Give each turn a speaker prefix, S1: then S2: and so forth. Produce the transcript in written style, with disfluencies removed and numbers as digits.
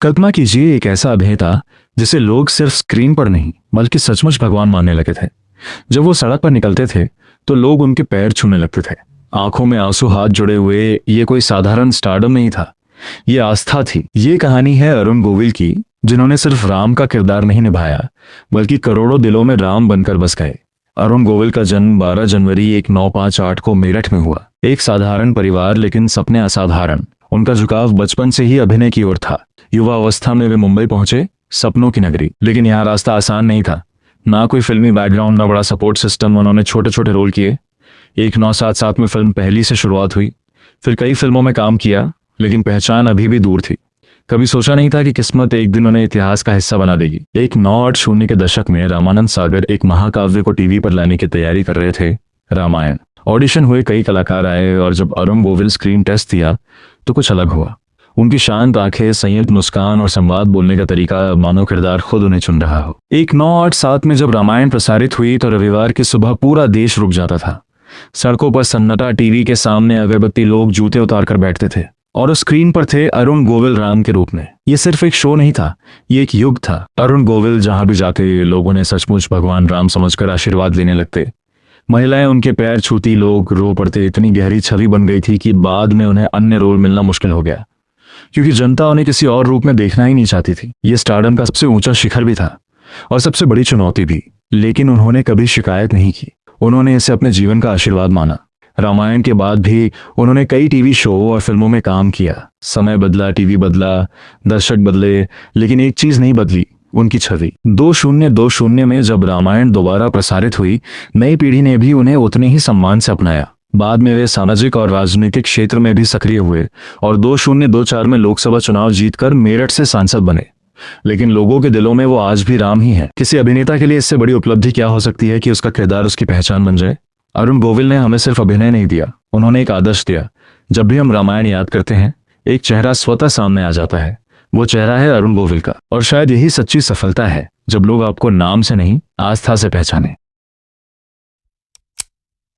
S1: कल्पना कीजिए एक ऐसा अभिनेता जिसे लोग सिर्फ स्क्रीन पर नहीं बल्कि सचमुच भगवान मानने लगे थे। जब वो सड़क पर निकलते थे तो लोग उनके पैर छूने लगते थे, आंखों में आंसू, हाथ जुड़े हुए। ये कोई साधारण स्टारडम नहीं था, ये आस्था थी। ये कहानी है अरुण गोविल की, जिन्होंने सिर्फ राम का किरदार नहीं निभाया बल्कि करोड़ों दिलों में राम बनकर बस गए। अरुण गोविल का जन्म 12 जनवरी 1958 को मेरठ में हुआ। एक साधारण परिवार लेकिन सपने असाधारण। उनका झुकाव बचपन से ही अभिनय की ओर था। युवा अवस्था में वे मुंबई पहुंचे, सपनों की नगरी। लेकिन यहाँ रास्ता आसान नहीं था। ना कोई फिल्मी बैकग्राउंड, ना बड़ा सपोर्ट सिस्टम। उन्होंने छोटे छोटे रोल किए। 1977 में फिल्म पहली से शुरुआत हुई, फिर कई फिल्मों में काम किया, लेकिन पहचान अभी भी दूर थी। कभी सोचा नहीं था कि किस्मत एक दिन उन्हें इतिहास का हिस्सा बना देगी। 1980 के दशक में रामानंद सागर एक महाकाव्य को टीवी पर लाने की तैयारी कर रहे थे, रामायण। ऑडिशन हुए, कई कलाकार आए, और जब अरुण गोविल स्क्रीन टेस्ट दिया तो कुछ अलग हुआ। उनकी शांत आंखें, संयत मुस्कान और संवाद बोलने का तरीका, मानो किरदार खुद उन्हें चुन रहा हो। 1987 में जब रामायण प्रसारित हुई तो रविवार की सुबह पूरा देश रुक जाता था। सड़कों पर सन्नाटा, टीवी के सामने अगरबत्ती, लोग जूते उतार कर बैठते थे, और उस स्क्रीन पर थे अरुण गोविल राम के रूप में। ये सिर्फ एक शो नहीं था, ये एक युग था। अरुण गोविल जहां भी जाते लोग उन्हें सचमुच भगवान राम समझकर आशीर्वाद देने लगते। महिलाएं उनके पैर छूती, लोग रो पड़ते। इतनी गहरी छवि बन गई थी कि बाद में उन्हें अन्य रोल मिलना मुश्किल हो गया, क्योंकि जनता उन्हें किसी और रूप में देखना ही नहीं चाहती थी। ये स्टारडम का सबसे ऊंचा शिखर भी था और सबसे बड़ी चुनौती भी। लेकिन उन्होंने कभी शिकायत नहीं की, उन्होंने इसे अपने जीवन का आशीर्वाद माना। रामायण के बाद भी उन्होंने कई टीवी शो और फिल्मों में काम किया। समय बदला, टीवी बदला, दर्शक बदले, लेकिन एक चीज नहीं बदली, उनकी छवि। 2020 में जब रामायण दोबारा प्रसारित हुई, नई पीढ़ी ने भी उन्हें उतने ही सम्मान से अपनाया। बाद में वे सामाजिक और राजनीतिक क्षेत्र में भी सक्रिय हुए और 2024 में लोकसभा चुनाव जीतकर मेरठ से सांसद बने। लेकिन लोगों के दिलों में वो आज भी राम ही है। किसी अभिनेता के लिए इससे बड़ी उपलब्धि क्या हो सकती है कि उसका किरदार उसकी पहचान बन जाए। अरुण गोविल ने हमें सिर्फ अभिनय नहीं दिया, उन्होंने एक आदर्श दिया। जब भी हम रामायण याद करते हैं, एक चेहरा स्वतः सामने आ जाता है। वो चेहरा है अरुण गोविल का। और शायद यही सच्ची सफलता है, जब लोग आपको नाम से नहीं, आस्था से पहचाने।